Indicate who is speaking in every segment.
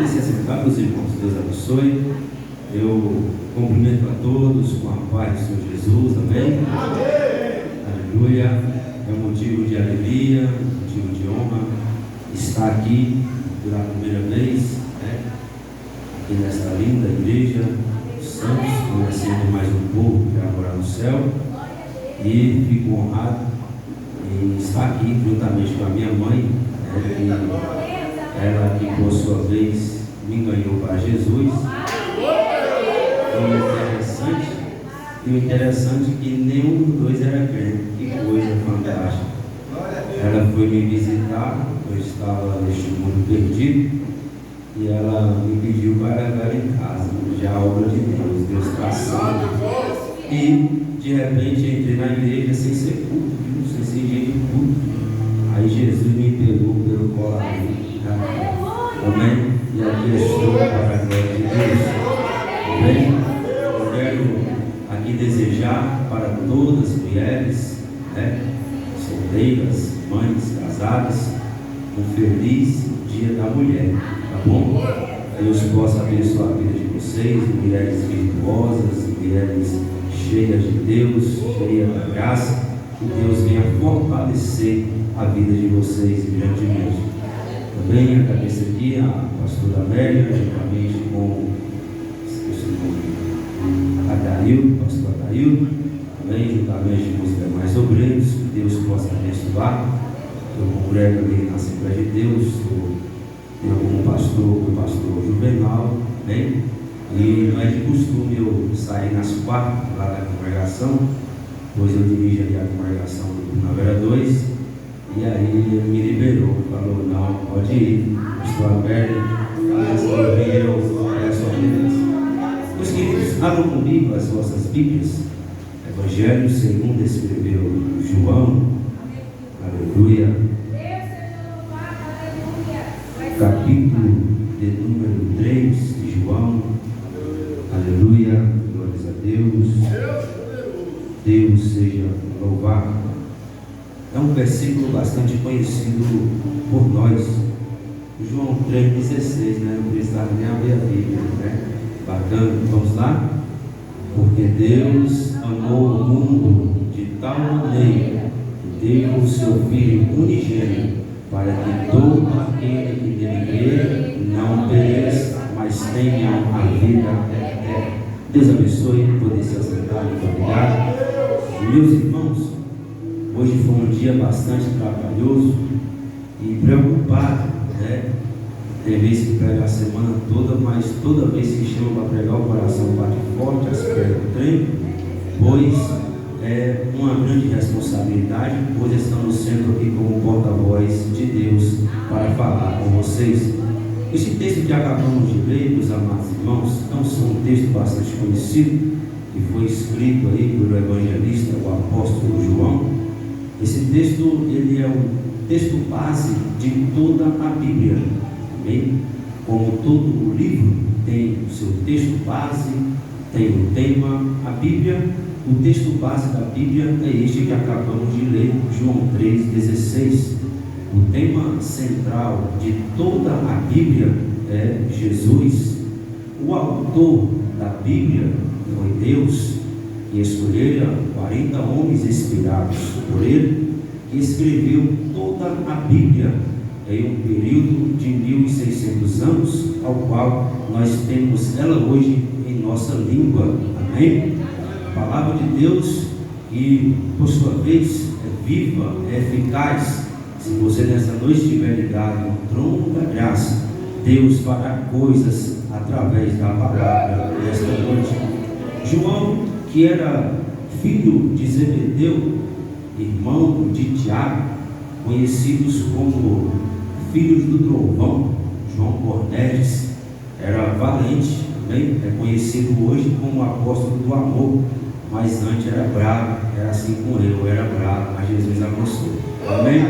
Speaker 1: Podem se assentar, meus irmãos, Deus abençoe. Eu cumprimento a todos com a paz do Senhor Jesus, amém? Aleluia. É um motivo de alegria, um motivo de honra estar aqui pela primeira vez, né? Aqui nesta linda igreja dos Santos, conhecendo mais um povo que vai morar no céu. E fico honrado em estar aqui juntamente com a minha mãe, né? Ela que por sua vez me ganhou para Jesus. E o interessante é que nenhum dos dois era crente. Que coisa fantástica. Ela foi me visitar, eu estava neste mundo perdido, e ela me pediu para ficar em casa. Já a obra de Deus, Deus está santo. E de repente entrei na igreja sem ser culto, sem ser dia de culto. Aí Jesus me pegou pelo colo. Amém? E aqui estou para a glória de Deus. Amém? Eu quero aqui desejar para todas as mulheres, né, solteiras, mães, casadas, um feliz Dia da Mulher, tá bom? Deus possa abençoar a vida de vocês, mulheres virtuosas, mulheres cheias de Deus, cheias da graça, que Deus venha fortalecer a vida de vocês grandemente. Também agradeço aqui a pastora Amélia, juntamente com Adaildo, pastor Adaildo, também juntamente com os demais obreiros, que Deus possa abençoar. Eu congrego ali na Assembleia de Deus, eu como pastor, o pastor Juvenal, bem, e não é de costume eu sair nas quartas lá da congregação, pois eu dirijo ali a congregação do Primavera 2. E aí ele me liberou, falou, não, pode ir, pastor Alberto, eu peço a Deus. Meus queridos, abram comigo as vossas Bíblias, Evangelho segundo escreveu João, aleluia, capítulo de número 3 de João, aleluia, glórias a Deus, Deus seja louvado. É um versículo bastante conhecido por nós. João 3,16, né? Não precisava nem abrir a Bíblia, né? Bacana, vamos lá? Porque Deus amou o mundo de tal maneira que deu o seu Filho unigênito, para que todo aquele que nele crê não pereça, mas tenha a vida eterna. Deus abençoe, poder se assentar, muito obrigado. Meus irmãos, hoje foi um dia bastante trabalhoso e preocupado, né? Tem vezes que prega a semana toda, mas toda vez que chama para pregar o coração bate forte, as pernas tremem, pois é uma grande responsabilidade, pois estamos sendo aqui como porta-voz de Deus para falar com vocês. Esse texto que acabamos de ler, meus amados irmãos, é um texto bastante conhecido, que foi escrito aí pelo evangelista, o apóstolo João. Esse texto, ele é o texto base de toda a Bíblia, amém? Como todo o livro tem o seu texto base, tem o tema, a Bíblia, o texto base da Bíblia é este que acabamos de ler, João 3,16. O tema central de toda a Bíblia é Jesus. O autor da Bíblia foi Deus, que escolhera 40 homens inspirados por ele, que escreveu toda a Bíblia em um período de 1600 anos, ao qual nós temos ela hoje em nossa língua, amém? A palavra de Deus, que por sua vez é viva, é eficaz. Se você nessa noite estiver ligado no trono da graça, Deus fará coisas através da palavra nesta noite. João, que era filho de Zebedeu, irmão de Tiago, conhecidos como filhos do trovão, João Boanerges, era valente, bem, é conhecido hoje como apóstolo do amor, mas antes era bravo, era assim como eu era bravo, mas Jesus avançou, amém?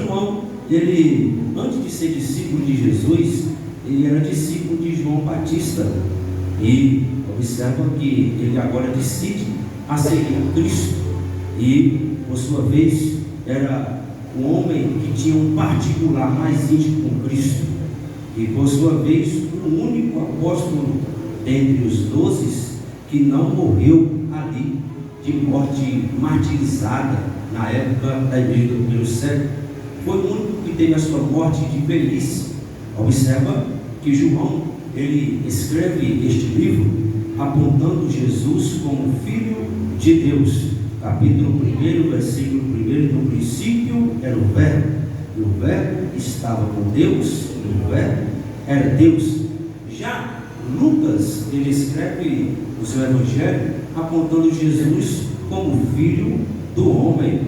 Speaker 1: João, ele, antes de ser discípulo de Jesus, ele era discípulo de João Batista, e observa que ele agora decide a seguir Cristo, e por sua vez era um homem que tinha um particular mais íntimo com Cristo. e por sua vez o único apóstolo dentre os 12 que não morreu ali de morte martirizada na época da igreja do primeiro século. Foi o único que teve a sua morte de velhice. Observa que João, ele escreve este livro apontando Jesus como Filho de Deus. Capítulo 1, versículo 1: no princípio era o Verbo, e o Verbo estava com Deus, e o Verbo era Deus. Já Lucas, ele escreve o seu evangelho apontando Jesus como Filho do homem.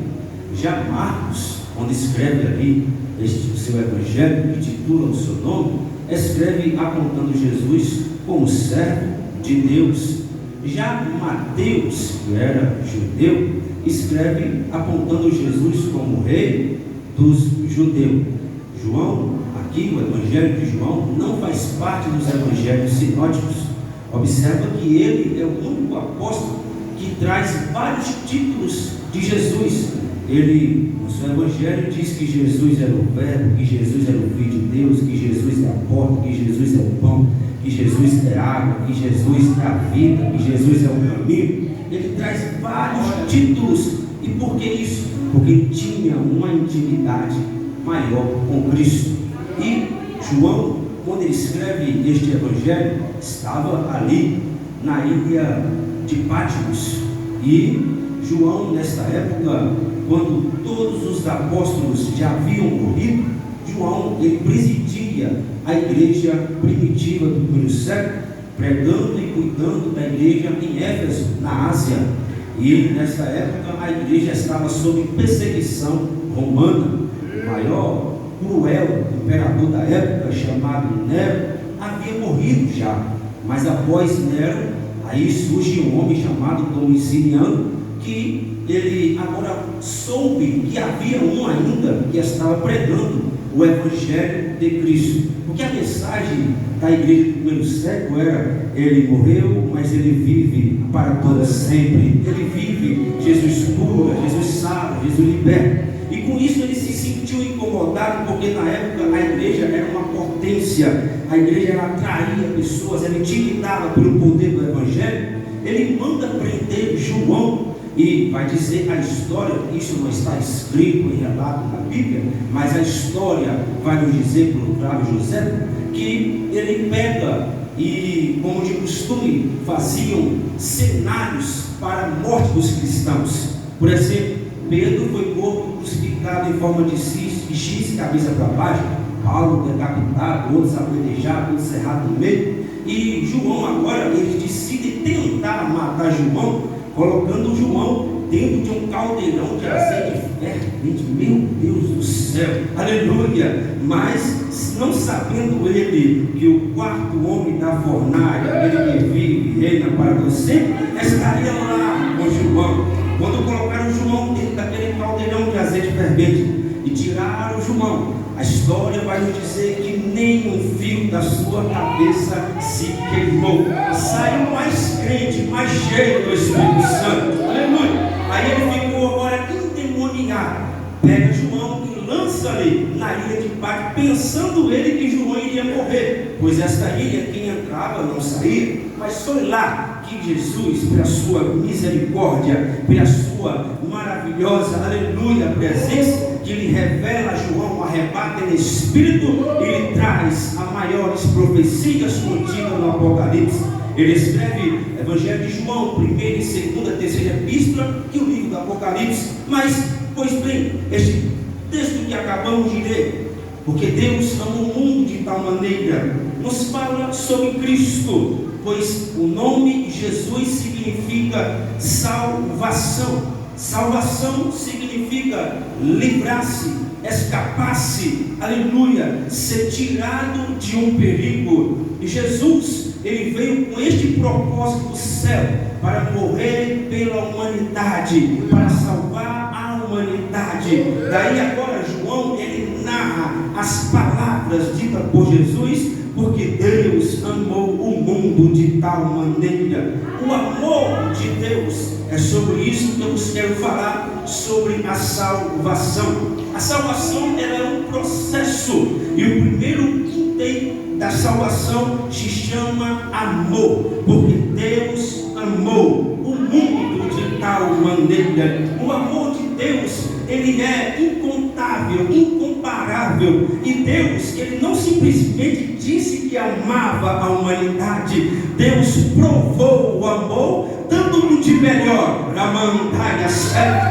Speaker 1: Já Marcos, quando escreve ali o seu evangelho, que titula o seu nome, escreve apontando Jesus como servo de Deus. Já Mateus, que era judeu, escreve apontando Jesus como rei dos judeus. João, aqui o evangelho de João, não faz parte dos evangelhos sinóticos. Observa que ele é o único apóstolo que traz vários títulos de Jesus. Ele, no seu evangelho, diz que Jesus era o Verbo, que Jesus era o Filho de Deus, que Jesus é a porta, que Jesus é o pão, que Jesus é a água, que Jesus é a vida, que Jesus é o caminho. Ele traz vários títulos. E por que isso? Porque ele tinha uma intimidade maior com Cristo. E João, quando ele escreve este evangelho, estava ali na ilha de Patmos. E João, nesta época, quando todos os apóstolos já haviam morrido, João, ele presidia a igreja primitiva do primeiro século, pregando e cuidando da igreja em Éfeso, na Ásia. E nessa época a igreja estava sob perseguição romana. O maior cruel imperador da época, chamado Nero, havia morrido já. Mas após Nero, aí surge um homem chamado Domiciano, que ele agora soube que havia um ainda que estava pregando o evangelho de Cristo. Porque a mensagem da igreja do primeiro século era: ele morreu, mas ele vive para todo sempre. Ele vive, Jesus cura, Jesus salva, Jesus liberta. E com isso ele se sentiu incomodado, porque na época a igreja era uma potência, a igreja ela atraía pessoas, ela intimidava pelo poder do evangelho. Ele manda prender João. E vai dizer a história, isso não está escrito em relato na Bíblia, mas a história vai nos dizer pelo Flávio José, que ele pega e, como de costume, faziam cenários para a morte dos cristãos. Por exemplo, Pedro foi morto crucificado em forma de X, cabeça para baixo, Paulo decapitado, outros apedrejados, outros cerrados no meio. E João agora, ele decide tentar matar João, colocando João dentro de um caldeirão de azeite fervente. Meu Deus do céu, aleluia! Mas não sabendo ele que o quarto homem da fornalha, aquele que vive e reina para você, estaria lá com João. Quando colocaram João dentro daquele caldeirão de azeite fervente e tiraram João, a história vai nos dizer que nem um fio da sua cabeça se queimou. Saiu mais crente, mais cheio do Espírito Santo. Aleluia! Aí ele ficou agora endemoniado. Pega João e lança ali na ilha de Patmos, pensando ele que João iria morrer, pois esta ilha, quem entrava não saía. Mas foi lá que Jesus, pela sua misericórdia, pela sua maravilhosa, aleluia, presença, que lhe revela a João, arrebata em espírito e lhe traz as maiores profecias contidas no Apocalipse. Ele escreve Evangelho de João, 1ª, 2ª, 3ª epístola e o livro do Apocalipse. Mas, pois bem, este texto que acabamos de ler, porque Deus amou o mundo de tal maneira, nos fala sobre Cristo, pois o nome Jesus significa salvação. Salvação significa livrar-se, escapar-se, aleluia, ser tirado de um perigo. E Jesus, ele veio com este propósito do céu, para morrer pela humanidade, para salvar a humanidade. Daí agora João, ele narra as palavras ditas por Jesus, porque Deus amou o mundo de tal maneira. O amor de Deus, é sobre isso que eu quero falar, sobre a salvação. A salvação, ela é um processo, e o primeiro item da salvação se chama amor, porque Deus amou o mundo de tal maneira. O amor de Deus, ele é incontável, incomparável. E Deus, ele não simplesmente disse que amava a humanidade. Deus provou o amor, dando-lhe de melhor,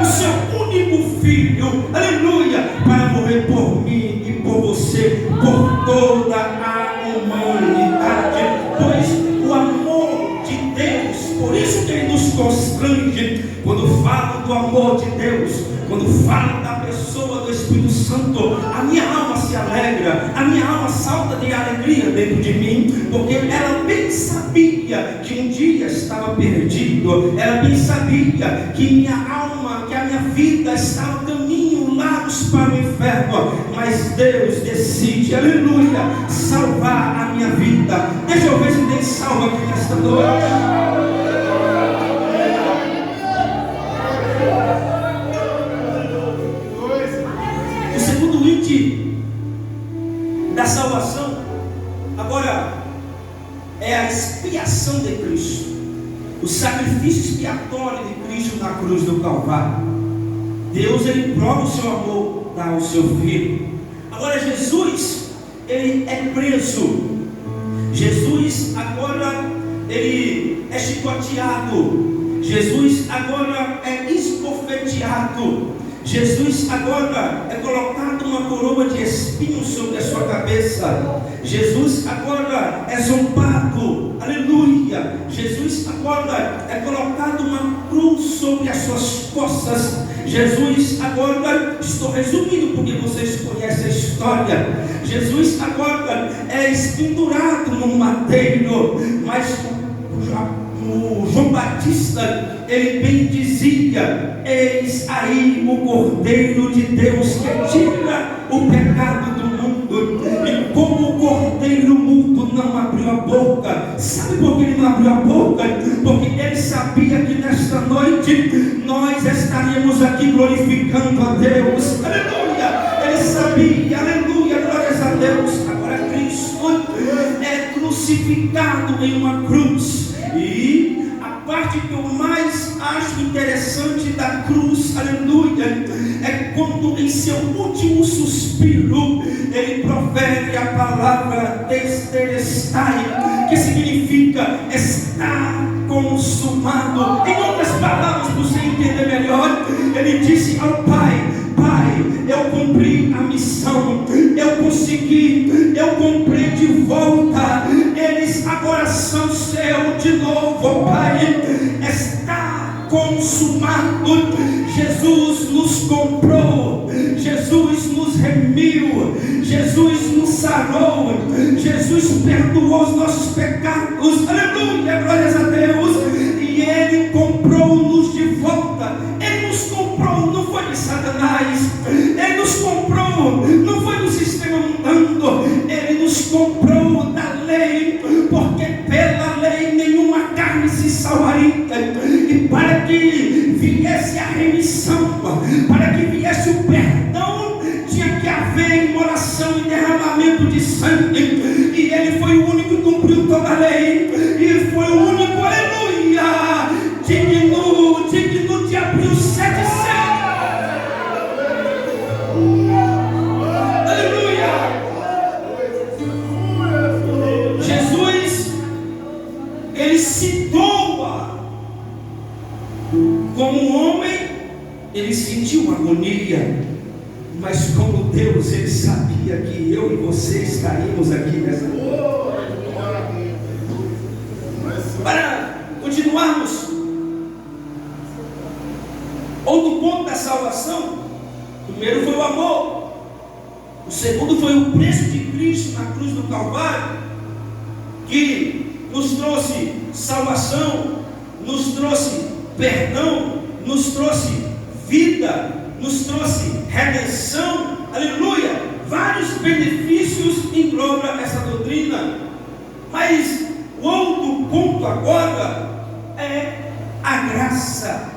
Speaker 1: o seu único filho, aleluia, para morrer por mim e por você, por toda a humanidade. Pois o amor de Deus, por isso que ele nos constrange quando fala do amor de Deus, quando fala da pessoa do Espírito Santo. A minha alma se alegra, a minha alma salta de alegria dentro de mim, porque ela bem sabia que um dia estava perdido, ela bem sabia que minha alma, que a minha vida estava caminho largos para o inferno, mas Deus decide, aleluia, salvar a minha vida. Deixa eu ver se tem salva aqui nesta noite. Da salvação agora é a expiação de Cristo, o sacrifício expiatório de Cristo na cruz do Calvário. Deus, ele prova o seu amor, dá o seu filho. Agora Jesus, ele é preso. Jesus agora, ele é chicoteado. Jesus agora é esbofeteado. Jesus agora é colocado uma coroa de espinhos sobre a sua cabeça. Jesus agora é zombado, aleluia. Jesus agora é colocado uma cruz sobre as suas costas. Jesus agora, estou resumindo porque vocês conhecem a história. Jesus agora é espendurado no madeiro, mas o João Batista, ele bem dizia: eis aí o Cordeiro de Deus que tira o pecado do mundo. E como o cordeiro mudo não abriu a boca, sabe por que ele não abriu a boca? Porque ele sabia que nesta noite nós estaríamos aqui glorificando a Deus, aleluia. Ele sabia, aleluia, glórias a Deus. Agora Cristo é crucificado em uma cruz. E a parte que eu mais acho interessante da cruz, aleluia, é quando em seu último suspiro ele profere a palavra tetelestai, que significa está consumado. Em outras palavras, para você entender melhor, ele disse ao Pai: Pai, eu cumpri a missão, eu consegui, eu comprei de volta, eles agora são seu de novo, Pai, está consumado. Jesus nos comprou, Jesus nos remiu, Jesus nos sarou, Jesus perdoou os nossos pecados, aleluia, glórias a Deus, e Ele comprou-nos de volta. Ele nos comprou, não foi de Satanás, Ele nos comprou, não foi do sistema mundano, Ele nos comprou da lei, porque pela lei nenhuma carne se salvaria, e para que viesse a remissão, para que viesse o perdão, tinha que haver imolação e derramamento de sangue, e Ele foi o único que cumpriu toda a lei, e foi o único, aleluia, digno de abrir os 7 céus, aleluia. Jesus, Ele se doa como um homem. Ele sentiu agonia, mas como Deus, Ele sabia que eu e você estaríamos aqui nessa noite. Para continuarmos, outro ponto da salvação: o primeiro foi o amor, o segundo foi o preço de Cristo na cruz do Calvário, que nos trouxe salvação, nos trouxe perdão, nos trouxe vida, nos trouxe redenção, aleluia. Vários benefícios engloba essa doutrina. Mas o outro ponto agora é a graça.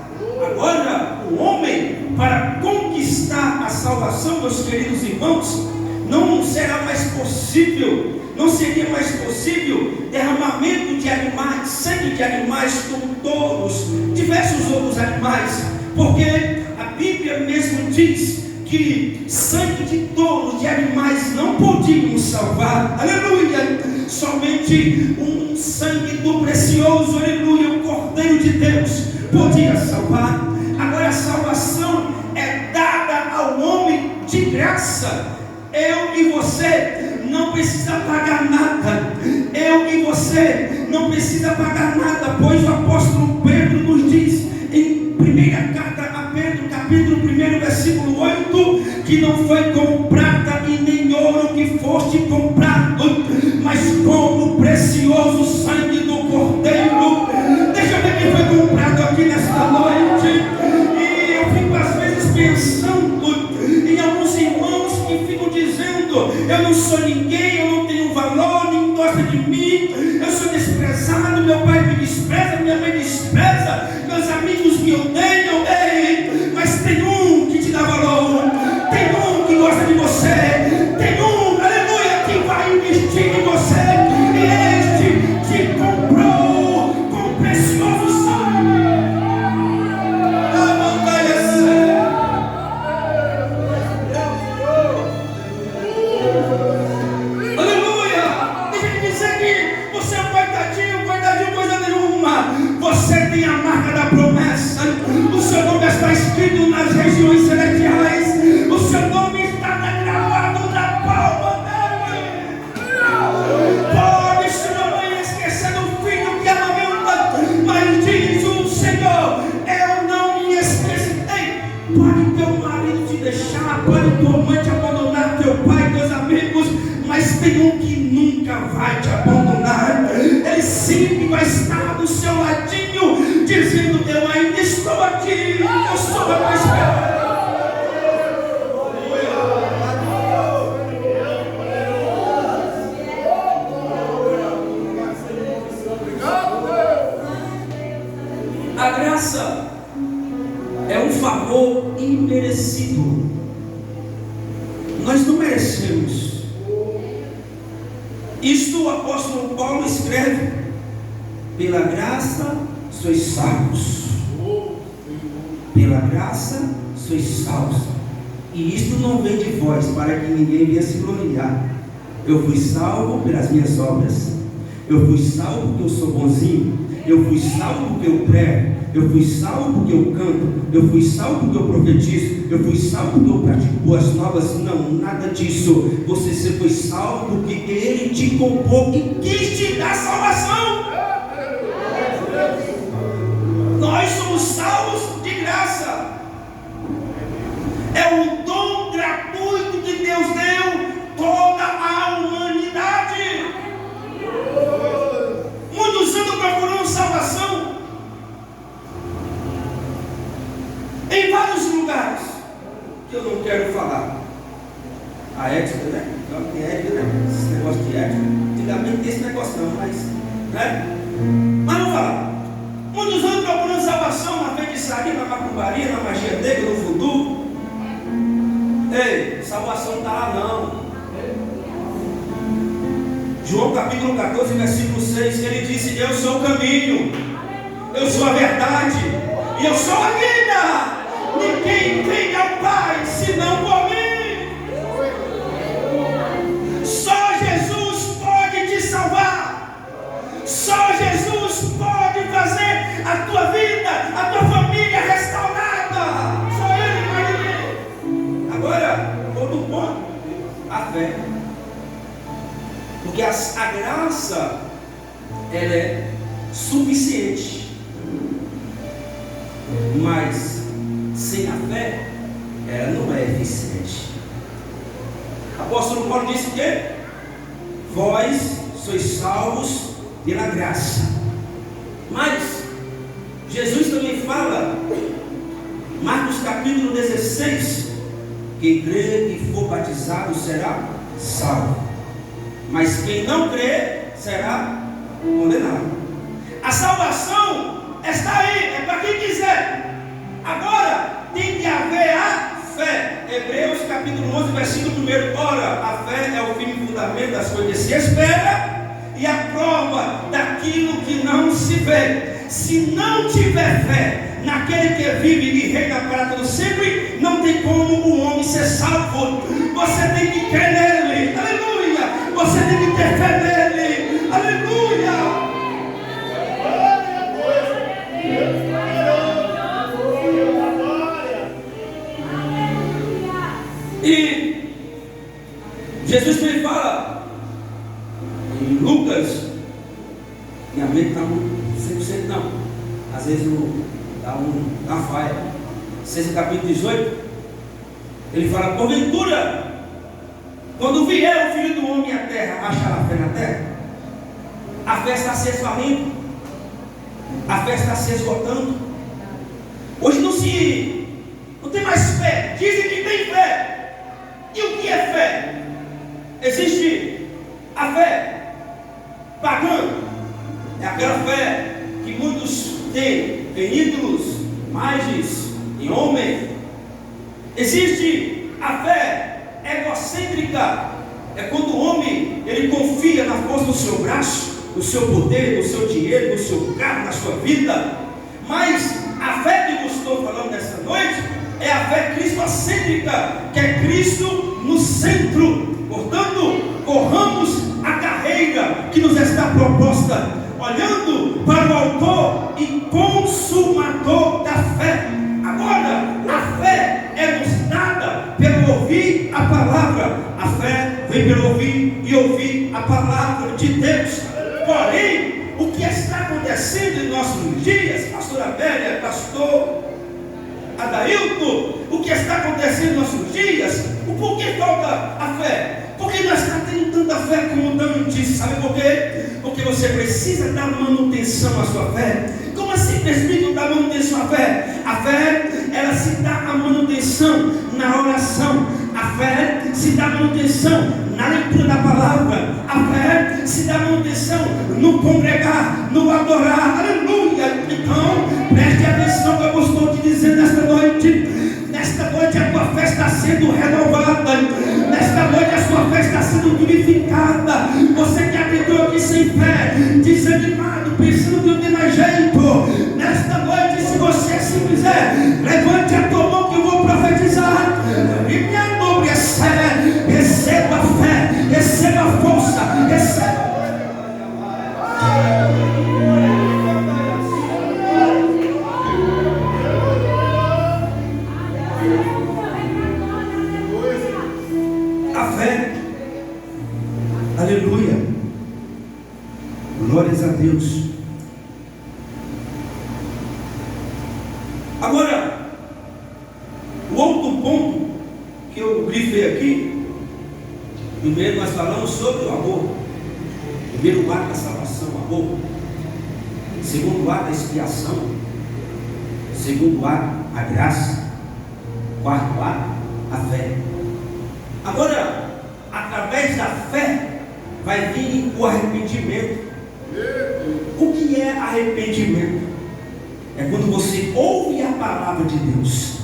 Speaker 1: Agora o homem, para conquistar a salvação, meus queridos irmãos, não será mais possível não seria mais possível derramamento de animais, sangue de animais como touros, diversos outros animais, porque a Bíblia mesmo diz que sangue de touros, de animais não podiam salvar, aleluia, somente um sangue do precioso, aleluia, o Cordeiro de Deus podia salvar. Agora a salvação é dada ao homem de graça. Eu e você não precisa pagar nada. Eu e você não precisa pagar nada, pois o apóstolo Pedro nos diz em primeira carta a Pedro, capítulo 1, versículo 8, que não foi com prata e nem ouro que foste comprado, mas com o precioso sangue do Cordeiro. Deixa eu ver quem foi comprado aqui nesta noite. E eu fico às vezes pensando em alguns irmãos que ficam dizendo: eu não sou ninguém, eu não tenho valor, ninguém gosta de mim, eu sou desprezado, meu pai me despreza, minha mãe me despreza, meus amigos me odeiam. Ei, mas tem um que te dá valor, tem um que gosta de você, tem um, aleluia, que vai investir em você, e este te comprou com o precioso sangue. Aleluia! Deixa eu dizer que você é um coitadinho, coisa nenhuma. Você tem a marca da promessa. O seu nome está escrito nas regiões celestiais. O seu nome está gravado na palma dele. Pode sua mãe esquecer do filho que amamenta, mas diz o Senhor: eu não me esquecerei. Pode teu marido te deixar, pode tua mãe te abandonar, teu pai, teus amigos, mas tem um que nunca vai te abandonar. Ele sempre vai estar do seu ladinho, dizendo: eu ainda estou aqui, eu sou a tua esperança. A graça é um favor imerecido. Nós não merecemos. Isto o apóstolo Paulo escreve: pela graça sois salvos. Pela graça sois salvos. E isto não vem de vós, para que ninguém venha se gloriar. Eu fui salvo pelas minhas obras. Eu fui salvo porque eu sou bonzinho. Eu fui salvo porque eu prego. Eu fui salvo porque eu canto. Eu fui salvo porque eu profetizo. Eu fui salvo porque eu pratico boas novas. Não, nada disso. Você foi salvo porque Ele te comprou e quis te dar salvação. Nós somos salvos de graça. É um dom gratuito que Deus deu toda a humanidade. Muitos andam procurando salvação em vários lugares que eu não quero falar. A ética, né? Então tem ética, né? Esse negócio de ética. Antigamente tem esse negócio não, mas, né? Mas não falar. Muitos andam procurando salvação na feitiçaria, na macumbaria, na magia negra, no voodoo. Ei, salvação não está lá não. João capítulo 14, versículo 6, ele disse: eu sou o caminho, eu sou a verdade e eu sou a vida. Ninguém vem ao Pai senão por mim. Só Jesus pode te salvar. Só Jesus pode fazer a tua vida, a tua família restaurada. Só Ele vai viver. Agora, outro ponto: a fé. Porque a graça, ela é suficiente, mas sem a fé, ela não é eficiente. O apóstolo Paulo disse que vós sois salvos pela graça. Mas Jesus também fala, Marcos capítulo 16, quem crê e for batizado será salvo, mas quem não crê será condenado. A salvação está aí, é para quem quiser. Agora tem que haver a fé. Hebreus capítulo 11, versículo 1. Ora, a fé é o firme fundamento das coisas que se espera e a prova daquilo que não se vê. Se não tiver fé naquele que vive e reina para todo sempre, não tem como o homem ser salvo. Você tem que crer nele, aleluia. Você tem que ter fé nele, aleluia. E Jesus também fala em Lucas, minha mente está 100% não, às vezes dá uma falha. 6 capítulo 18, ele fala: porventura, quando vier o Filho do Homem à terra, achará fé na terra? A fé está se esvaindo, a fé está se esgotando. Hoje não tem mais fé. Dizem que tem fé. E o que é fé? Existe a fé pagã, é aquela fé que muitos têm em ídolos, imagens, em homem. Existe a fé egocêntrica, é quando o homem ele confia na força do seu braço, no seu poder, no seu dinheiro, no seu carro, na sua vida. Mas a fé que eu estou falando nesta noite é a fé cristocêntrica, que é Cristo no centro. Portanto, corramos a carreira que nos está proposta, olhando para o autor e consumador da fé. Agora, a fé é nos dada pelo ouvir a palavra. A fé vem pelo ouvir e ouvir a palavra de Deus. Porém, o que está acontecendo em nossos dias, pastora Bélia, pastor Adailton, o que está acontecendo em nossos dias, o porquê falta a fé? Porque nós estamos tendo tanta fé como antes, sabe por quê? Porque você precisa dar manutenção à sua fé. Como assim, presbítero, dar manutenção à fé? A fé, ela se dá a manutenção na oração. A fé se dá manutenção na leitura da palavra. A fé se dá manutenção no congregar, no adorar. Aleluia! Então, preste atenção que eu estou te dizendo nesta noite. Nesta noite a tua fé está sendo renovada. Nesta noite a sua fé está sendo vivificada. Você que acreditou aqui sem fé, desanimado, pensando que não tem mais jeito, nesta noite, se você assim quiser, levante a tua mão que eu vou profetizar. E minha nobre fé, receba fé, receba força, receba. A fé, aleluia, glórias a Deus. Agora, o outro ponto que eu grifei aqui, primeiro nós falamos sobre o amor. Primeiro ato da salvação, o amor. Segundo ato, a expiação. Segundo ato, a graça. Quarto ato, a fé. Agora, através da fé, vai vir o arrependimento. O que é arrependimento? É quando você ouve a palavra de Deus.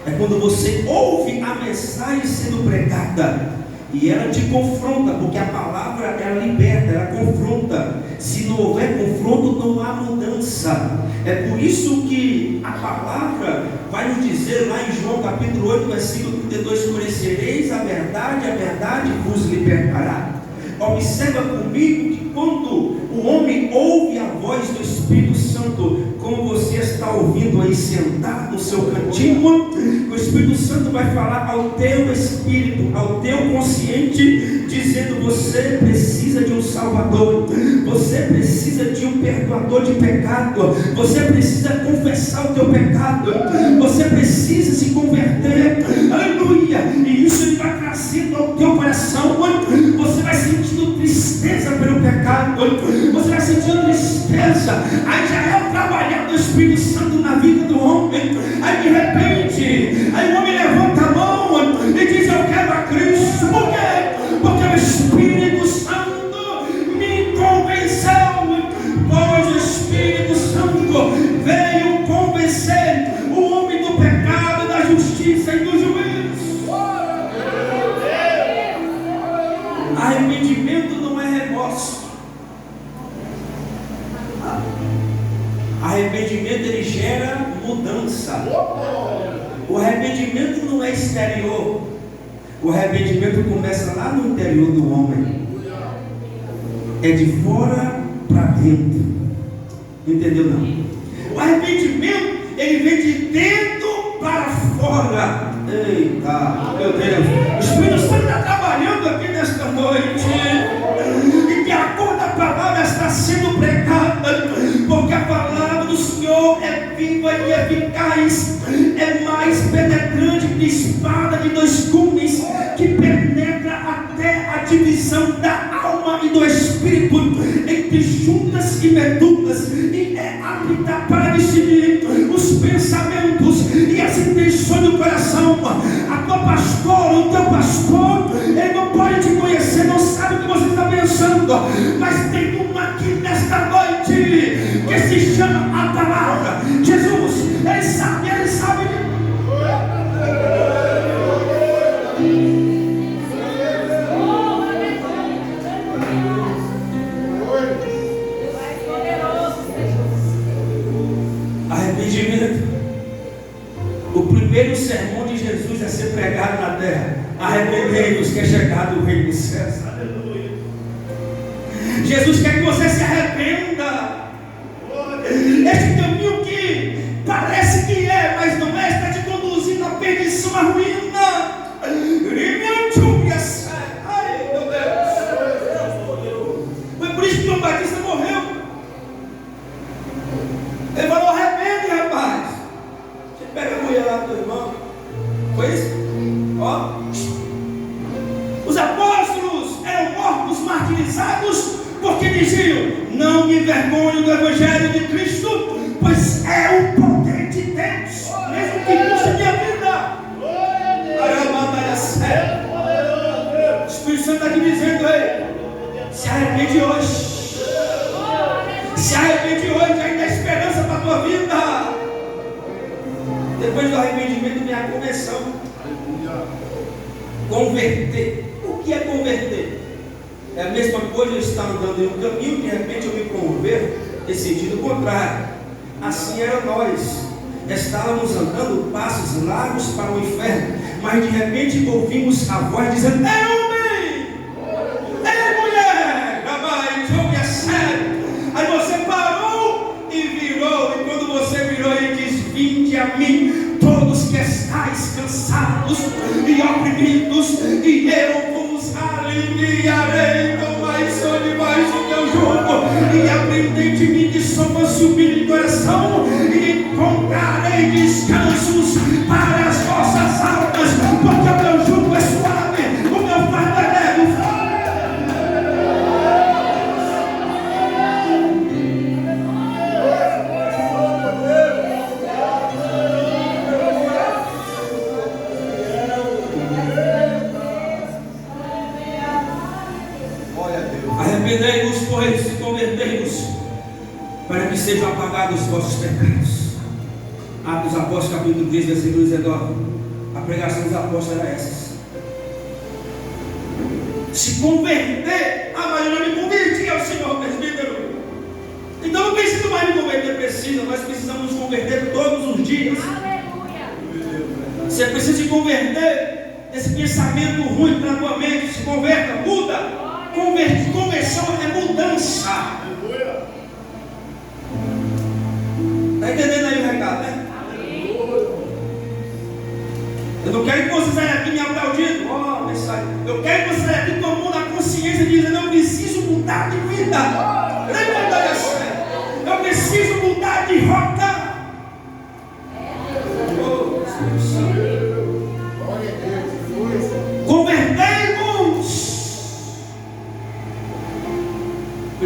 Speaker 1: É quando você ouve a mensagem sendo pregada e ela te confronta, porque a palavra ela liberta, ela confronta. Se não houver confronto, não há mudança. É por isso que a palavra vai nos dizer lá em João capítulo 8, versículo 32: conhecereis a verdade vos libertará. Observa comigo que quando o homem ouve a voz do Espírito Santo, como você está ouvindo aí sentado no seu cantinho, o Espírito Santo vai falar ao teu espírito, ao teu consciente, dizendo: você precisa de um Salvador, você precisa de um perdoador de pecado, você precisa confessar o teu pecado, você precisa se converter, aleluia. E isso ele vai trazendo ao teu coração. Você vai sentindo tristeza pelo pecado, você vai sentindo tristeza. Aí já é o trabalhar do Espírito Santo na vida do homem. Aí de repente, aí o homem levanta a mão e diz: eu quero a Cristo. Por quê? Porque o Espírito Santo me convenceu. Pois o Espírito Santo veio convencer o homem do pecado, da justiça e do juízo. Arrependimento, ele gera mudança. O arrependimento não é exterior. O arrependimento começa lá no interior do homem. É de fora para dentro. Entendeu não? O arrependimento, ele vem de dentro para fora. Eita, meu Deus. O Espírito Santo está trabalhando aqui nesta noite. E de acordo com a palavra está sendo pregada. Porque a palavra do Senhor é viva e eficaz. É mais penetrante que espada de dois gumes, que penetra até a divisão da alma e do espírito, entre juntas e medulas, e é apta para discernir os pensamentos e as intenções do coração. A tua pastora, o teu pastor, ele não pode te conhecer, não sabe o que você está pensando, mas tem uma aqui nesta noite que se chama a palavra. Jesus, ele sabe, ele sabe. Arrependimento. O primeiro sermão de Jesus a ser pregado na terra: arrependei-vos, que é chegado o reino dos céus. Aleluia. Jesus quer que você se arrependa. Este caminho que parece que é, mas não é, está te conduzindo à perdição, à ruína. Ai, meu Deus. Foi por isso que João Batista morreu. Ele falou: arrepende, rapaz. Você pega a mulher lá do teu irmão. Foi isso? Ó. Os apóstolos eram mortos, martirizados, porque diziam: não me envergonhe do Evangelho de Cristo, pois é o poder de Deus, mesmo que custe minha vida. O Espírito Santo está te dizendo aí: se arrepende hoje. Se arrepende hoje, ainda há esperança para a tua vida. Depois do arrependimento vem a conversão. Converter. O que é converter? É a mesma coisa, eu estar andando em um caminho, de repente eu me converto em sentido contrário. Assim era nós. Estávamos andando passos largos para o inferno, mas de repente ouvimos a voz dizendo: é homem! É mulher! Rapaz, é sério. Aí você parou e virou, e quando você virou, ele diz: vinde a mim, todos que estáis cansados e oprimidos, e eu vos aliviarei. Tomai sobre debaixo do meu jugo e aprendei de mim, que sou manso e humilde de coração, e encontrarei descansos para as vossas almas, porque o meu jugo é suave, o meu fardo é leve. Arrependei-vos, pois, e convertei-vos, para que sejam apagados os vossos pecados. Atos dos Apóstolos, capítulo 3, versículo 19. A pregação dos apóstolos era essa: se converter. Mas eu não me converti ao Senhor, presbítero. Então não precisa mais me converter. Precisa, nós precisamos nos converter todos os dias. Aleluia. Você precisa se converter. Esse pensamento ruim na tua mente, se converta, muda. Conversão é mudança. Está entendendo aí o recado, né? Eu não quero que você saia aqui me aplaudindo. Oh, mensagem. Eu quero que você saia aqui com a mão na consciência, dizendo: eu preciso mudar de vida. Eu preciso mudar de rota. Convertei-vos. 1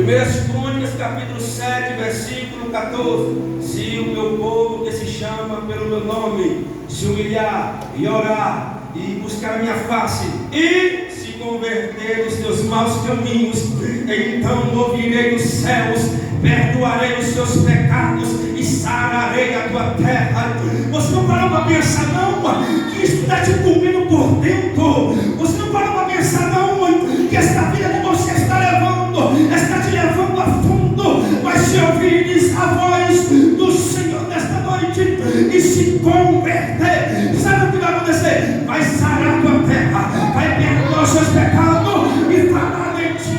Speaker 1: Crônicas, capítulo 7, versículo 14. Se o meu povo, que se chama pelo meu nome, se humilhar e orar e buscar a minha face e se converter dos teus maus caminhos, então ouvirei dos céus, perdoarei os seus pecados e sararei a tua terra. Você não parou para pensar não que isso está te comendo por dentro? Você não parou para pensar não que esta vida que você está levando está te levando a fundo? Mas se ouvires a voz e se converter, sabe o que vai acontecer? Vai sarar a tua terra, vai perdoar os seus pecados e falar de ti.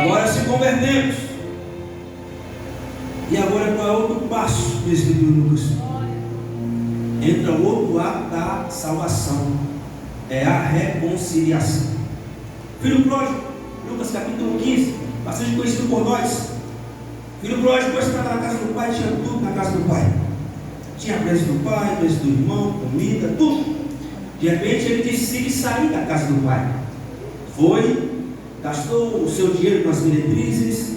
Speaker 1: Agora se convertemos. E agora qual é o outro passo, presbítero Lucas? Entra o outro ato da salvação, é a reconciliação. Filho pródigo, Lucas capítulo 15, bastante conhecido por nós. Filho pródigo, depois que estava na casa do pai, tinha tudo na casa do pai. Tinha preço do pai, preço do irmão, comida, tudo. De repente ele decide sair da casa do pai. Foi, gastou o seu dinheiro com as meretrizes,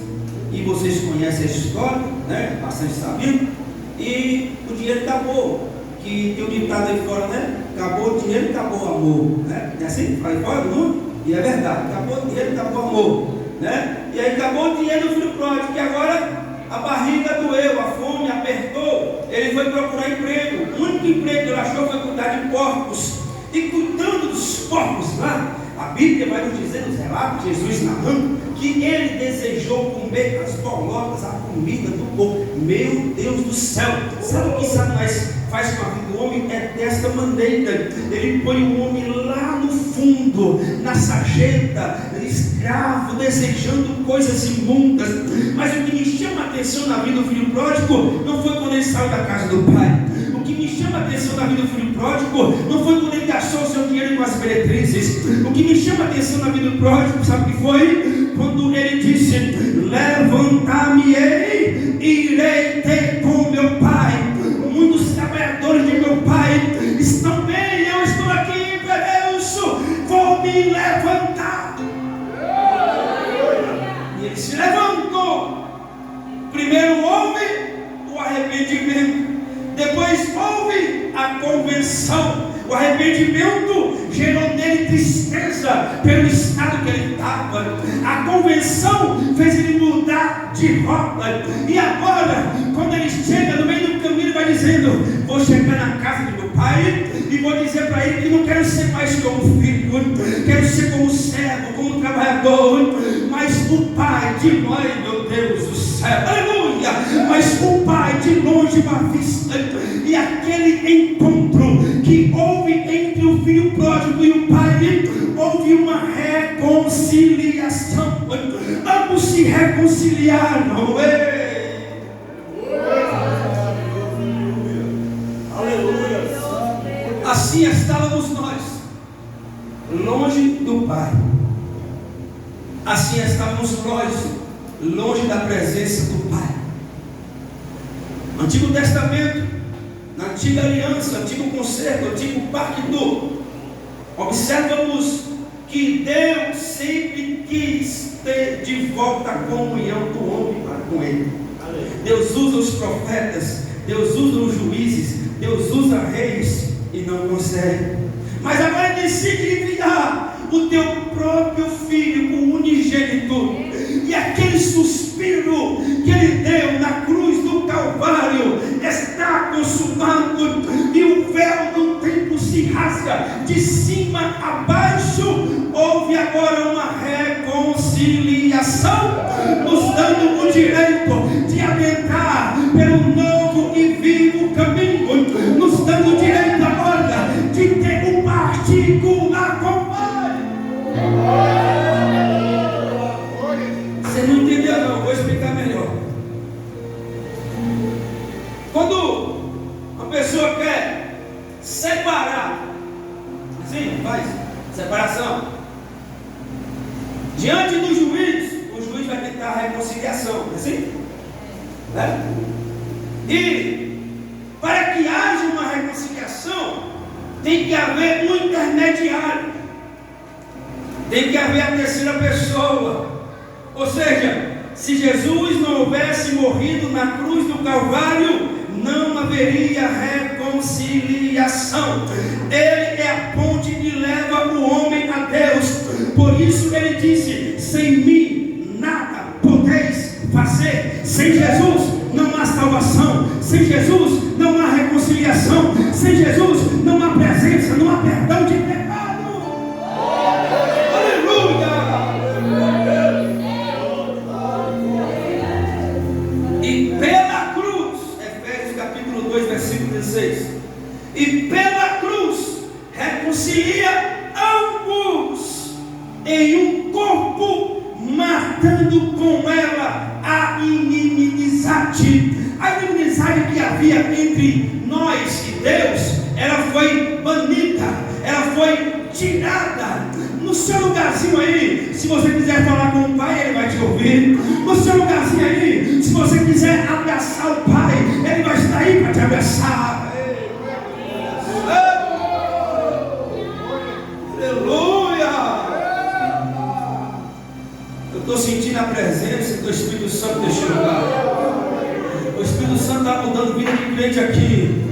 Speaker 1: e vocês conhecem essa história, né? Bastante sabido. E o dinheiro acabou. Que tem um ditado aí fora, né? Acabou o dinheiro, acabou o amor, né? É assim? Fala aí fora do mundo? E é verdade, acabou o dinheiro, acabou o amor, né? E aí acabou o dinheiro do filho pródigo, que agora a barriga doeu, a fome apertou, ele foi procurar emprego. O único emprego que ele achou foi cuidar de porcos. E cuidando dos porcos lá, a Bíblia vai nos dizer nos relatos, Jesus narrando, que ele desejou comer as bolotas, a comida do porco. Meu Deus do céu! Sabe o que Satanás faz com a vida do homem? É desta maneira. Ele põe o homem lá no fundo, na sarjeta, escravo, desejando coisas imundas. Mas o que me chama a atenção na vida do filho pródigo não foi quando ele saiu da casa do pai. O que me chama a atenção na vida do filho pródigo não foi quando ele gastou o seu dinheiro com as meretrizes. O que me chama a atenção na vida do pródigo, sabe o que foi? Quando ele disse: levantar-me-ei e irei ter com meu pai. Muitos trabalhadores de meu pai estão bem, eu estou aqui, Deus, vou me levantar. E ele se levantou. Primeiro houve o arrependimento, depois houve a conversão. O arrependimento gerou nele tristeza pelo estado que ele estava. A conversão fez ele mudar de rota. E agora, quando ele chega no meio do caminho, ele vai dizendo: vou chegar na casa do meu pai e vou dizer para ele que não quero ser mais como filho, quero ser como servo, como trabalhador. Mas o pai de nós, meu Deus do céu, aleluia! Mas o pai de longe uma vista. E aquele encontro que houve entre o filho pródigo e o pai, houve uma reconciliação. Ambos se reconciliaram. Aleluia. Assim estávamos nós, longe do Pai. Assim estávamos nós, longe da presença do Pai. Antigo Testamento, na antiga aliança, antigo concerto, antigo pacto, observamos que Deus sempre quis ter de volta a comunhão do homem para com Ele. Deus usa os profetas, Deus usa os juízes, Deus usa reis e não consegue. Mas agora Ele decide enviar o teu próprio Filho, o unigênito. E aquele suspiro que Ele deu na cruz do Calvário está consumado. E o véu do templo se rasga de cima a baixo. Houve agora uma reconciliação, nos dando o direito de adentrar pelo novo e vivo caminho, nos dando o direito agora de ter um particular com o Pai. Você não entendeu não, vou explicar melhor. Quando uma pessoa quer separar, assim, faz separação, diante do juiz, o juiz vai tentar a reconciliação, assim, né? E para que haja uma reconciliação, tem que haver um intermediário, tem que haver a terceira pessoa. Ou seja, se Jesus não houvesse morrido na cruz do Calvário, não haveria reconciliação. Ele é a ponte que leva o homem a Deus. Por isso ele disse: sem mim nada podeis fazer. Sem Jesus não há salvação, sem Jesus não há reconciliação, sem Jesus não há presença, não há perdão de pecado. 16. E pela cruz reconcilia ambos em um corpo, matando com ela a inimizade. A inimizade que havia entre nós e Deus, ela foi banida, ela foi tirada. No seu lugarzinho aí, se você quiser falar com o Pai, Ele vai te ouvir. No seu lugarzinho aí, se você quiser abraçar o Pai, Ele vai estar aí para te abraçar. Aleluia! Eu estou sentindo a presença do Espírito Santo neste lugar. O Espírito Santo está mudando vida de crente aqui.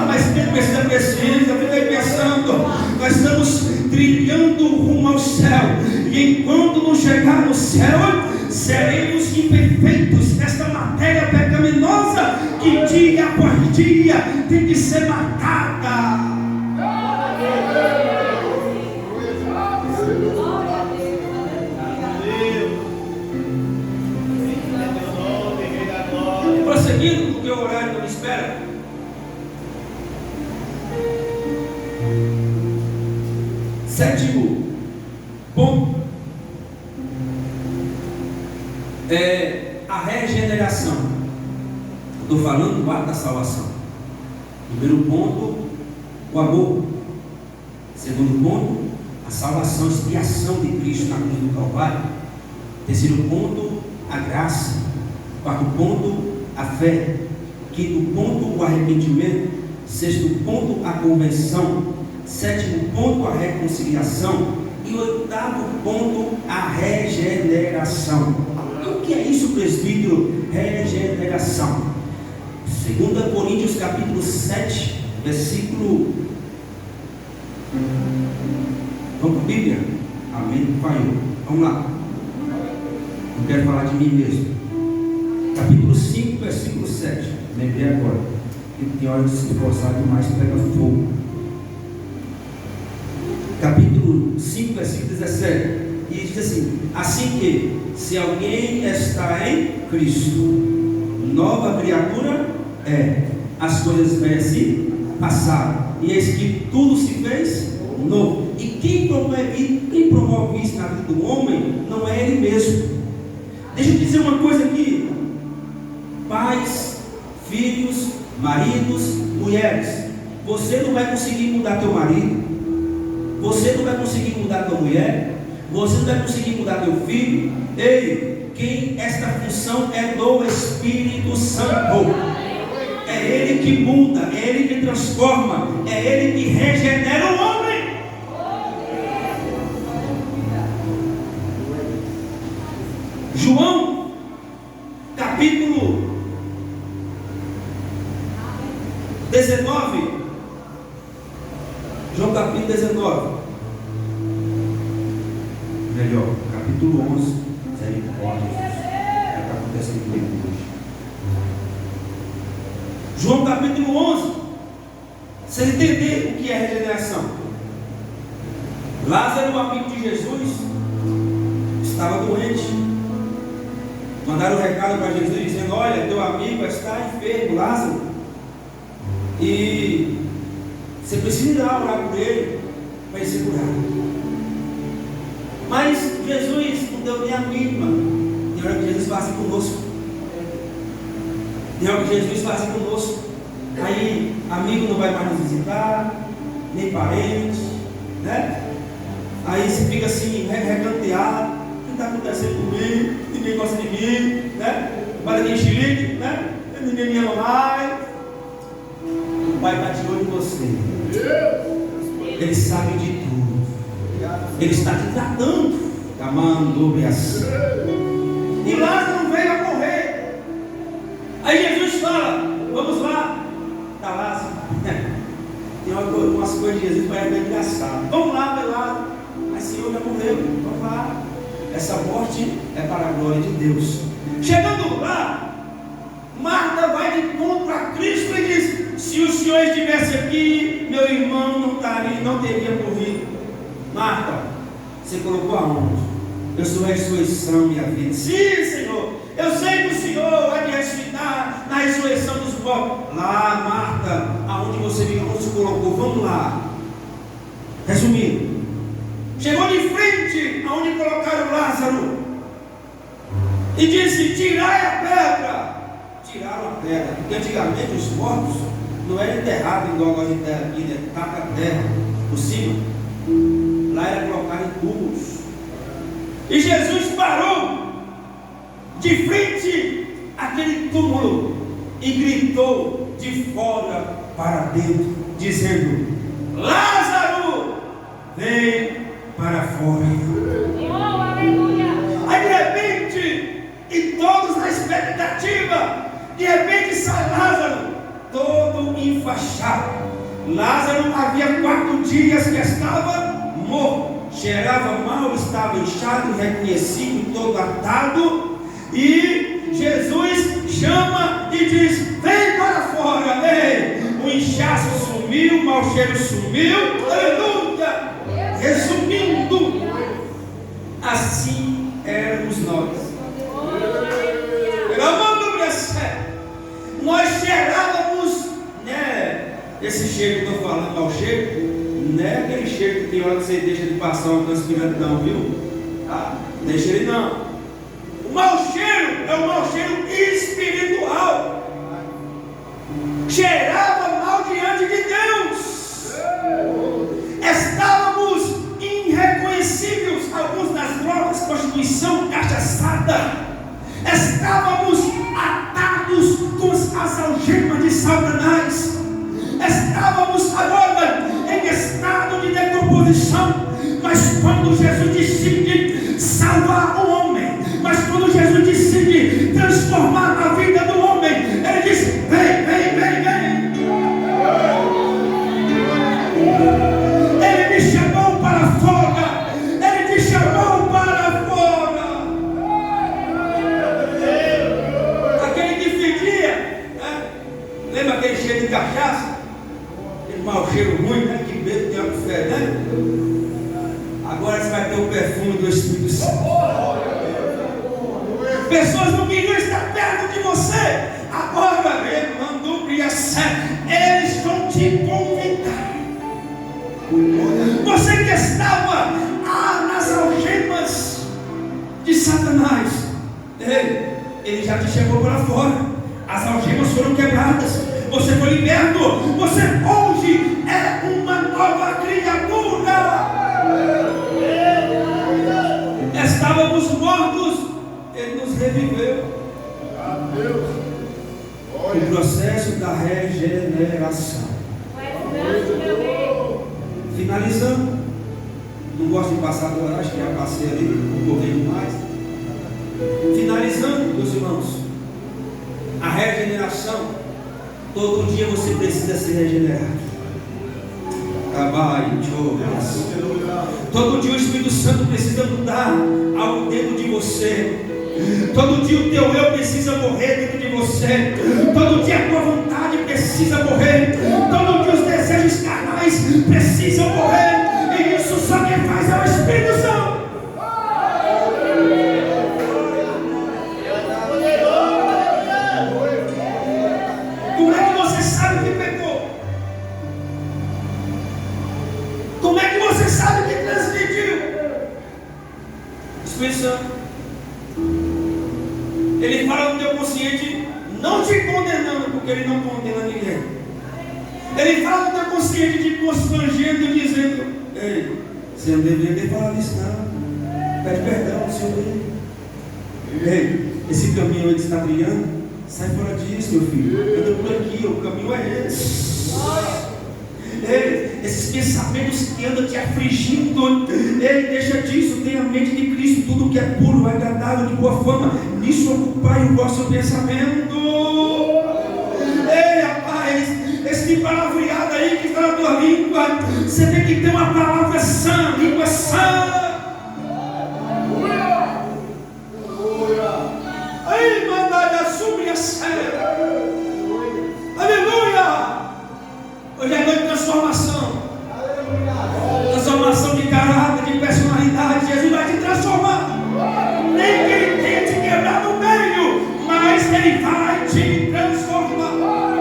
Speaker 1: Mas quem precisa, fica aí pensando. Nós estamos trilhando rumo ao céu, e enquanto não chegar no céu, seremos imperfeitos nesta matéria pecaminosa que dia após dia tem que ser matada. Prosseguindo, porque o horário não me espera. Sétimo ponto é a regeneração. Estou falando do ato da salvação. Primeiro ponto, o amor. Segundo ponto, a salvação, a expiação de Cristo na cruz do Calvário. Terceiro ponto, a graça. Quarto ponto, a fé. Quinto ponto, o arrependimento. Sexto ponto, a conversão. Sétimo ponto, a reconciliação. E oitavo ponto, a regeneração. O que é isso, presbítero? Regeneração. 2 Coríntios capítulo 7, versículo. Vamos para a Bíblia? Amém? Falhou. Vamos lá. Não quero falar de mim mesmo. Capítulo 5, versículo 7. Lembrei agora. Que tem hora de se esforçar demais, pega fogo. Capítulo 5, versículo 17. E diz assim: assim que, se alguém está em Cristo, nova criatura é. As coisas velhas se passaram, e eis que tudo se fez novo. E quem promove isso na vida do homem não é ele mesmo. Deixa eu dizer uma coisa aqui: pais, filhos, maridos, mulheres, você não vai conseguir mudar teu marido, você não vai conseguir mudar tua mulher, você não vai conseguir mudar teu filho. Ei, quem esta função é do Espírito Santo. É Ele que muda, é Ele que transforma, é Ele que regenera o homem. João, capítulo 19. João capítulo 19. Melhor, capítulo 11. Misericórdia, Jesus. É o que está acontecendo comigo hoje. João capítulo 11. Você entender o que é regeneração. Lázaro, o amigo de Jesus, estava doente. Mandaram um recado para Jesus dizendo: olha, teu amigo está enfermo, Lázaro, e você precisa ir lá orar por ele para ele ser curado. Mas Jesus não deu nem a mínima. Tem hora que Jesus faz assim conosco. Tem hora que Jesus faz assim conosco. Aí amigo não vai mais nos visitar, nem parente, né? Aí você fica assim, recanteado. O que está acontecendo comigo? Ninguém gosta de mim, né? Para ninguém xilique, né? Ninguém me ama mais. O Pai está de olho em você. Ele sabe de tudo. Ele está te tratando. E Lázaro veio a morrer. Aí Jesus fala: vamos lá. Está Lázaro. Tem umas coisas de Jesus que parece bem engraçado. Vamos lá, vai lá. Mas Senhor já morreu. Vamos lá. Essa morte é para a glória de Deus. Chegando lá, Marta vai de encontro a Cristo e diz: se o Senhor estivesse aqui, meu irmão não teria morrido. Marta, você colocou aonde? Eu sou a ressurreição e a vida. Sim, Senhor, eu sei que o Senhor vai te ressuscitar na ressurreição dos os mortos. Lá, Marta, aonde você se colocou, vamos lá. Resumindo, chegou de frente aonde colocaram Lázaro e disse: tirai a pedra. Tiraram a pedra, porque antigamente os mortos não eram enterrados igual agora de terra aqui, né? Taca a terra por cima. Lá era colocado em túmulos. E Jesus parou de frente àquele túmulo e gritou de fora para dentro, dizendo: Lázaro, vem para fora.
Speaker 2: Oh, aleluia.
Speaker 1: Aí de repente, e todos na expectativa, de repente sai Lázaro, todo enfaixado. Lázaro havia 4 dias que estava morto, cheirava mal, estava inchado, irreconhecível, todo atado. E Jesus chama e diz: vem para fora. Ei, o inchaço sumiu, o mau cheiro sumiu. Aleluia. Resumindo, assim éramos nós. Nós cheirávamos, né? Esse cheiro que eu estou falando, mau cheiro, não é aquele cheiro que tem hora que você deixa de passar um transpirante, não, viu? Ah, deixa ele não. O mau cheiro é o mau cheiro espiritual. Cheirava mal diante de Deus. Estávamos irreconhecíveis, alguns nas drogas, prostituição, cachaçada. Estávamos atados com as algemas de Satanás. Estávamos agora em estado de decomposição. Mas quando Jesus decide salvar o homem, mas quando Jesus decide transformar a vida do homem, ele diz: vem, vem, vem, vem. Ele me chamou para fora. Ele te chamou para fora. Aquele que fedia, né? Lembra aquele cheiro de cachaça? Aquele mau cheiro ruim, né? Que bebe tem uma fé, né? Agora você vai ter o perfume do Espírito Santo. Pessoas não queriam estar perto de você. Agora ele mandou eles vão te convidar. Você que estava nas algemas de Satanás, ele já te chamou para fora. As algemas foram quebradas. Você foi liberto. Você hoje é uma nova criatura. Estávamos mortos, ele nos reviveu. O processo da regeneração. Finalizando, não gosto de passar do horário, acho que já passei ali, não corri demais. Finalizando, meus irmãos, a regeneração, todo dia você precisa ser regenerado. Trabalhe, todo dia o Espírito Santo precisa mudar algo dentro de você. Todo dia o teu eu precisa morrer dentro de você. Todo dia a tua vontade precisa morrer. Todo dia os desejos carnais precisam morrer. E isso só quem faz é o Espírito Santo. Como é que você sabe que pecou? Como é que você sabe que transgrediu? Espírito Santo. Ele fala no teu consciente, não te condenando, porque ele não condena ninguém. Ele fala no teu consciente, te constrangendo e dizendo: ei, você não deveria ter falado isso, não. Pede perdão ao Senhor dele. Ei, esse caminho ele está brilhando. Sai fora disso, meu filho. Anda por aqui, o caminho é esse. Ei, esses pensamentos que andam te afligindo, ei, deixa disso, tenha a mente de Cristo, tudo que é puro, agradável, de boa fama, nisso ocupai o vosso pensamento. Ei, rapaz, esse palavreado aí que está na tua língua, você tem que ter uma palavra sã, língua sã. Ei, mandai assumir a sério. Aleluia. Hoje é noite de transformação. Transformação de caráter, de personalidade. Jesus vai te transformar. Nem que ele tenha te quebrar no meio, mas ele vai te transformar.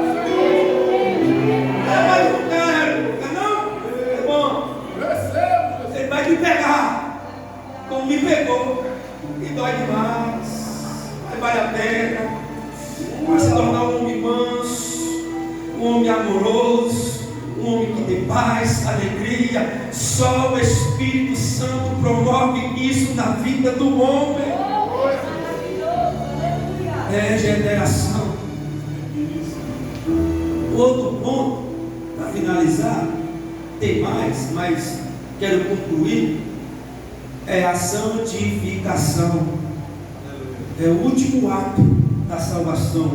Speaker 3: um homem amoroso, um homem que tem paz, alegria. Só o Espírito Santo promove isso na vida do homem. Regeneração. Outro ponto, para finalizar, tem mais, mas quero concluir, é a santificação. É o último ato da salvação,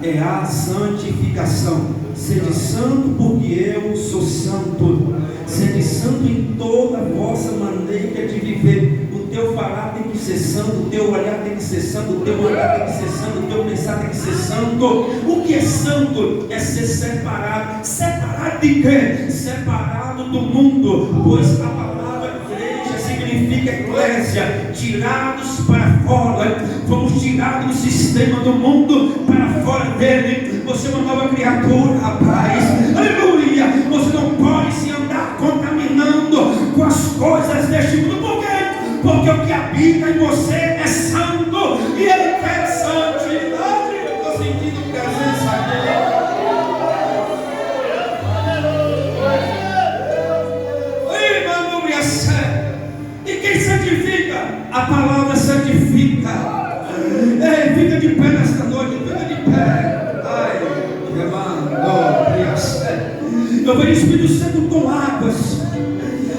Speaker 3: é a santificação. Sede santo, porque eu sou santo. Sede santo em toda a vossa maneira de viver. O teu falar tem que ser santo, o teu olhar tem que ser santo, o teu andar tem que ser santo, o teu pensar tem que ser santo. O que é santo? É ser separado. Separado de quê? Separado do mundo, pois a palavra igreja significa eclésia, tirados para fora. Fomos tirados do sistema do mundo para fora dele. Você é uma nova criatura, rapaz. Aleluia. Você não pode se andar contaminando com as coisas deste mundo. Por quê? Porque o que habita em você é santo e ele quer santidade. Estou sentindo presença dele. E quem santifica? A palavra santifica. Fica de pé nesta noite, fica de pé. Ai, eu vejo o Espírito Santo com águas,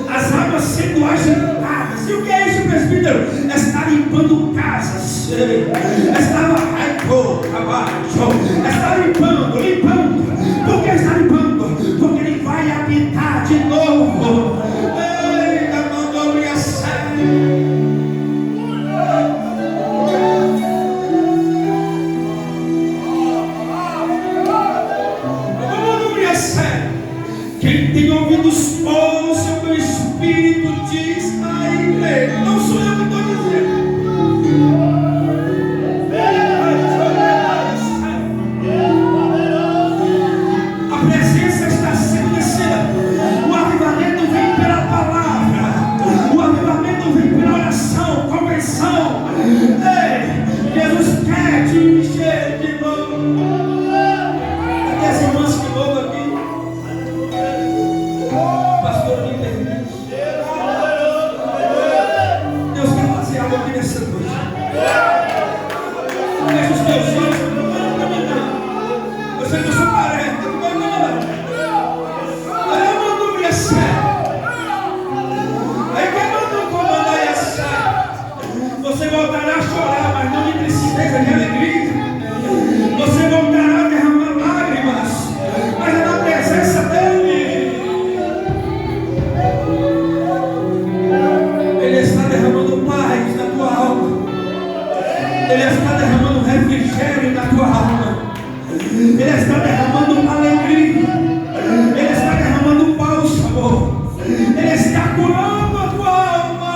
Speaker 3: as águas sendo agitadas. E o que é isso, presbítero? Está limpando casas, está limpando. Por que está limpando? Porque ele vai habitar de novo. Quem tem ouvidos ouça o que o Espírito diz à igreja. Não sou eu que estou dizendo. A presença está sendo descida. O avivamento vem pela palavra. O avivamento vem pela oração, convenção. Jesus quer te encher de novo. Cadê as irmãs que louvam aqui? Pastor, me permite. Deus quer fazer algo aqui nessa noite. Fecha os teus olhos, não caminhar. Eu sei que eu sou careca, não vai caminhar. Aí eu mando me aí quem manda comandar essa? Você voltará a chorar, mas não de tristeza, de alegria. Você voltará a derramar lágrimas, mas é na presença dele. Ele está derramando paz na tua alma. Ele está derramando refrigério na tua alma. Ele está derramando alegria. Ele está derramando bálsamo. Ele está curando a tua alma.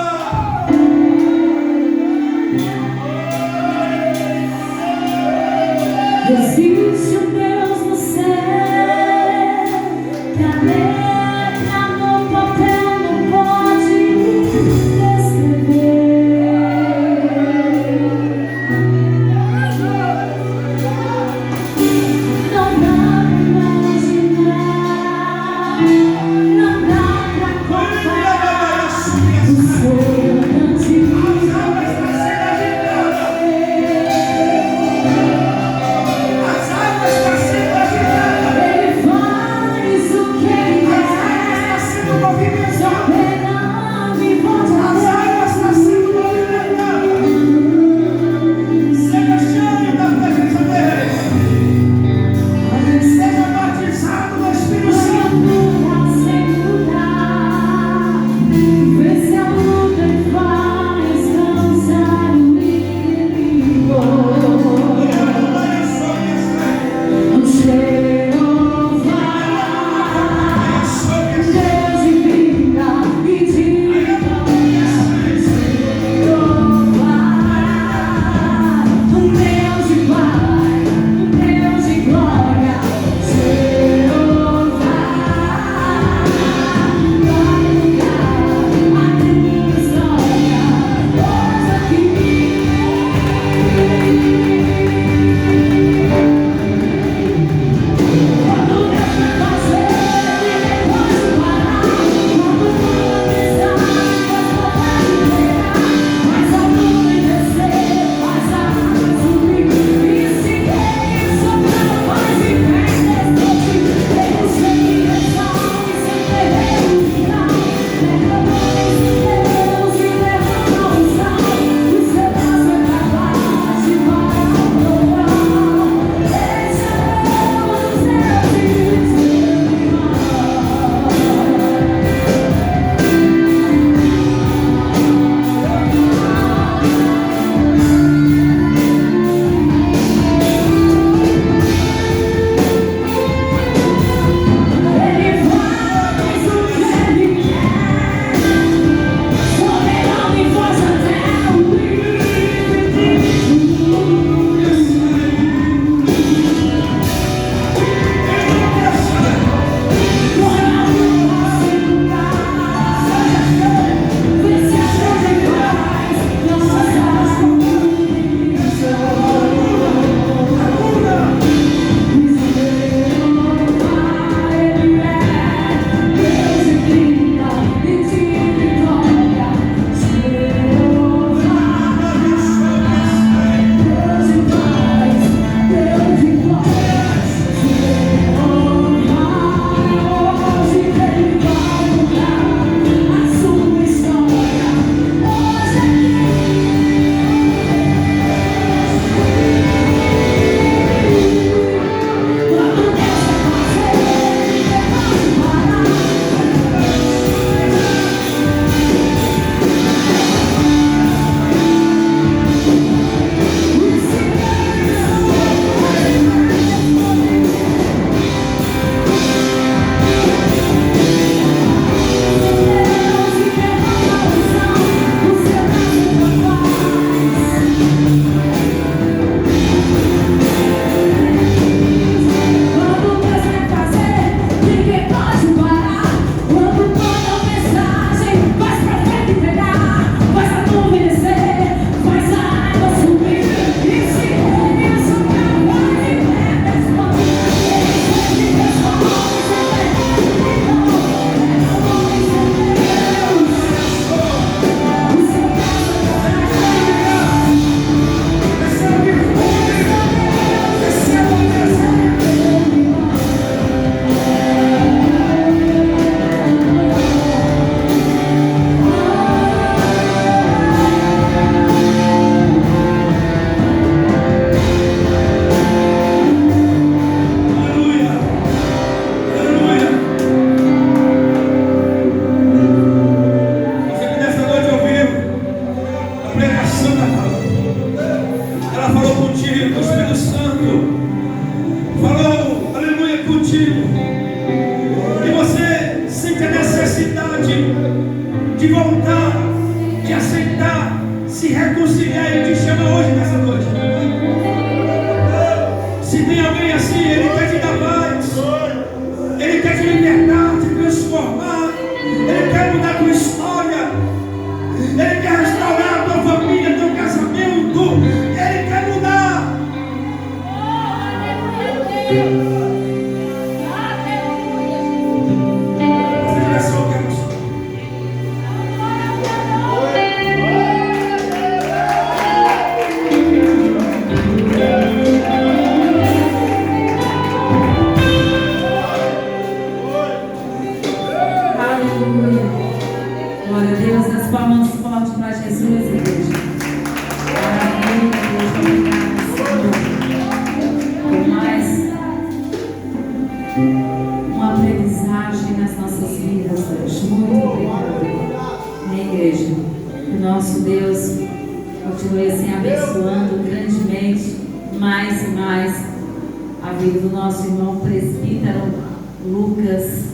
Speaker 2: Existe um Deus no céu, que a letra no papel não pode descrever. Não dá pra imaginar, não dá pra comparar o seu grande.
Speaker 3: As águas estão sendo agitadas.
Speaker 2: Ele faz o que ele
Speaker 3: contigo, e você sente a necessidade de voltar, de aceitar, se reconciliar, Ele te chama hoje nessa noite. Se tem alguém assim, Ele quer te dar paz, Ele quer te libertar, te transformar, Ele quer mudar a tua história, Ele quer restaurar a tua família, teu casamento, Ele quer mudar. Você já só quer mostrar.
Speaker 2: Aleluia. Glória a Deus. As palmas fortes para Jesus, igreja. Aleluia, Deus. Obrigado, Senhor. Por mais uma aprendizagem nas nossas vidas hoje. Muito obrigado. Amém, igreja. Que o nosso Deus continue assim abençoando grandemente, mais e mais, a vida do nosso irmão presbítero Lucas.